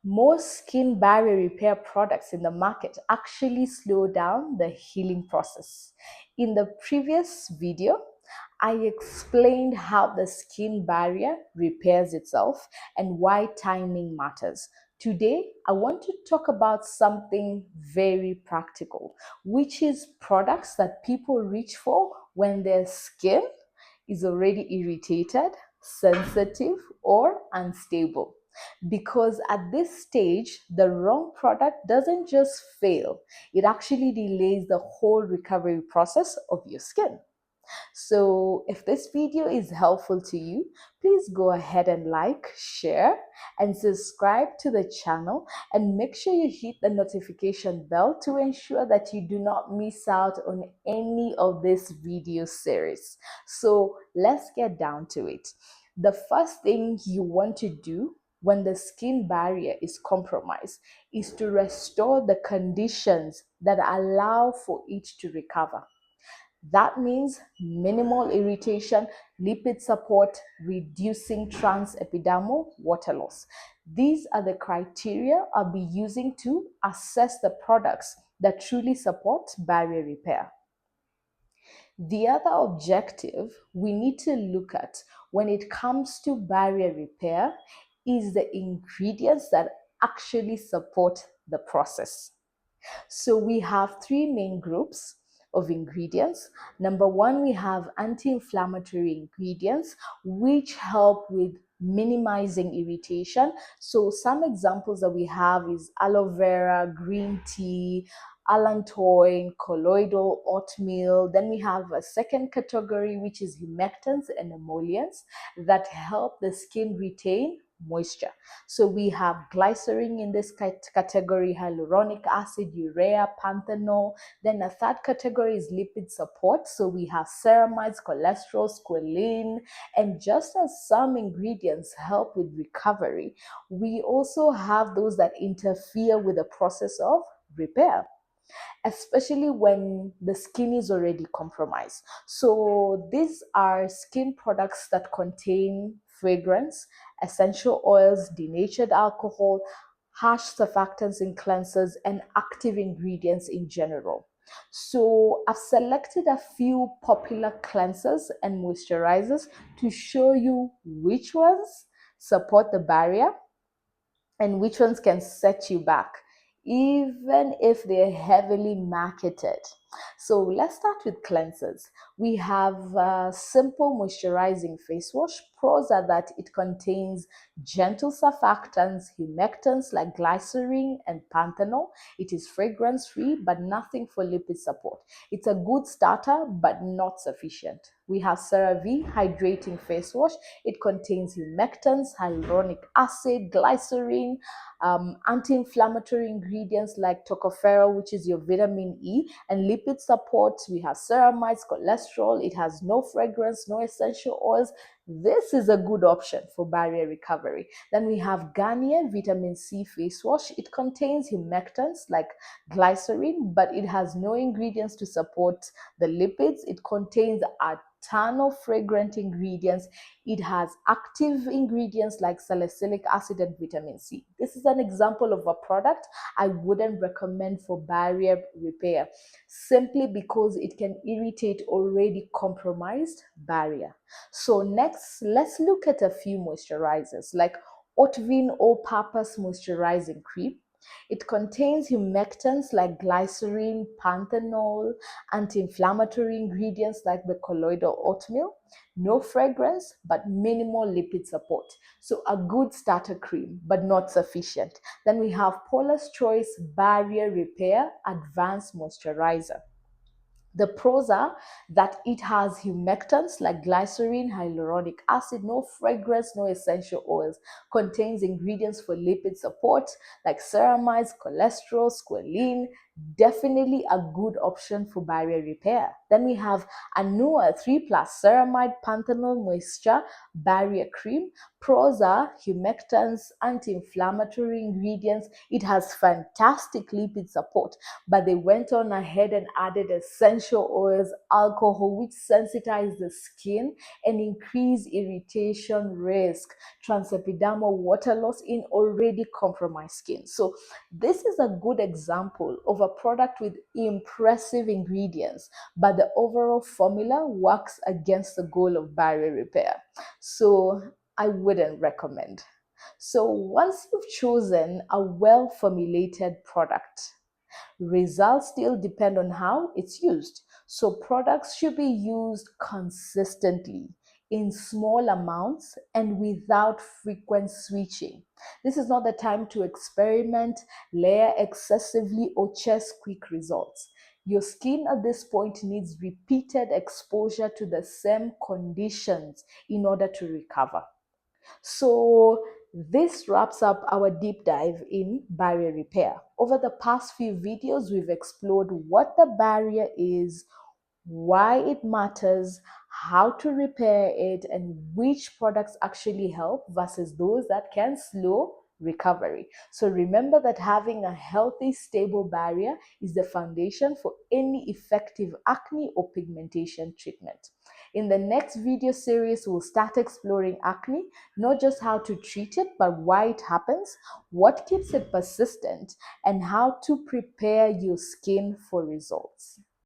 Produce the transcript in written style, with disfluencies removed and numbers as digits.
Most skin barrier repair products in the market actually slow down the healing process. In the previous video, I explained how the skin barrier repairs itself and why timing matters. Today, I want to talk about something very practical, which is products that people reach for when their skin is already irritated, sensitive, or unstable. Because at this stage, the wrong product doesn't just fail, it actually delays the whole recovery process of your skin. So if this video is helpful to you, please go ahead and like, share, and subscribe to the channel, and make sure you hit the notification bell to ensure that you do not miss out on any of this video series. So let's get down to it. The first thing you want to do when the skin barrier is compromised is to restore the conditions that allow for it to recover. That means minimal irritation, lipid support, reducing transepidermal water loss. These are the criteria I'll be using to assess the products that truly support barrier repair. The other objective we need to look at when it comes to barrier repair is the ingredients that actually support the process. So we have three main groups of ingredients. Number one, we have anti-inflammatory ingredients, which help with minimizing irritation. So some examples that we have is aloe vera, green tea, allantoin, colloidal oatmeal. Then we have a second category, which is humectants and emollients that help the skin retain moisture. So we have glycerin in this category, hyaluronic acid, urea, panthenol. Then a third category is lipid support. So we have ceramides, cholesterol, squalene, and just as some ingredients help with recovery, we also have those that interfere with the process of repair, especially when the skin is already compromised. So these are skin products that contain fragrance, essential oils, denatured alcohol, harsh surfactants in cleansers, and active ingredients in general. So I've selected a few popular cleansers and moisturizers to show you which ones support the barrier and which ones can set you back, even if they're heavily marketed. So let's start with cleansers. We have a simple moisturizing face wash. Pros are that it contains gentle surfactants, humectants like glycerin and panthenol. It is fragrance free, but nothing for lipid support. It's a good starter, but not sufficient. We have CeraVe hydrating face wash. It contains humectants, hyaluronic acid, glycerin, anti-inflammatory ingredients like tocopherol, which is your vitamin E, and lipid support. We have ceramides, cholesterol. It has no fragrance, no essential oils. This is a good option for barrier recovery. Then we have Garnier Vitamin C Face Wash. It contains humectants like glycerin, but it has no ingredients to support the lipids. It contains a ton of fragrant ingredients. It has active ingredients like salicylic acid and vitamin C. This is an example of a product I wouldn't recommend for barrier repair, simply because it can irritate already compromised barrier. So next, let's look at a few moisturizers like Otvin All-Purpose Moisturizing Cream. It contains humectants like glycerin, panthenol, anti-inflammatory ingredients like the colloidal oatmeal, no fragrance, but minimal lipid support. So a good starter cream, but not sufficient. Then we have Paula's Choice Barrier Repair Advanced Moisturizer. The pros are that it has humectants like glycerin, hyaluronic acid, no fragrance, no essential oils, contains ingredients for lipid support like ceramides, cholesterol, squalene, definitely a good option for barrier repair. Then we have Anua 3 Plus Ceramide Panthenol Moisture Barrier Cream. Pros are humectants, anti-inflammatory ingredients. It has fantastic lipid support, but they went on ahead and added essential oils, alcohol, which sensitize the skin and increase irritation risk, transepidermal water loss in already compromised skin. So this is a good example of a product with impressive ingredients, but the overall formula works against the goal of barrier repair. So I wouldn't recommend. So once you've chosen a well-formulated product, results still depend on how it's used. So products should be used consistently in small amounts and without frequent switching. This is not the time to experiment, layer excessively, or chase quick results. Your skin at this point needs repeated exposure to the same conditions in order to recover. So this wraps up our deep dive in barrier repair. Over the past few videos, we've explored what the barrier is, why it matters, how to repair it, and which products actually help versus those that can slow recovery. So remember that having a healthy, stable barrier is the foundation for any effective acne or pigmentation treatment. In the next video series, we'll start exploring acne, not just how to treat it, but why it happens, what keeps it persistent, and how to prepare your skin for results.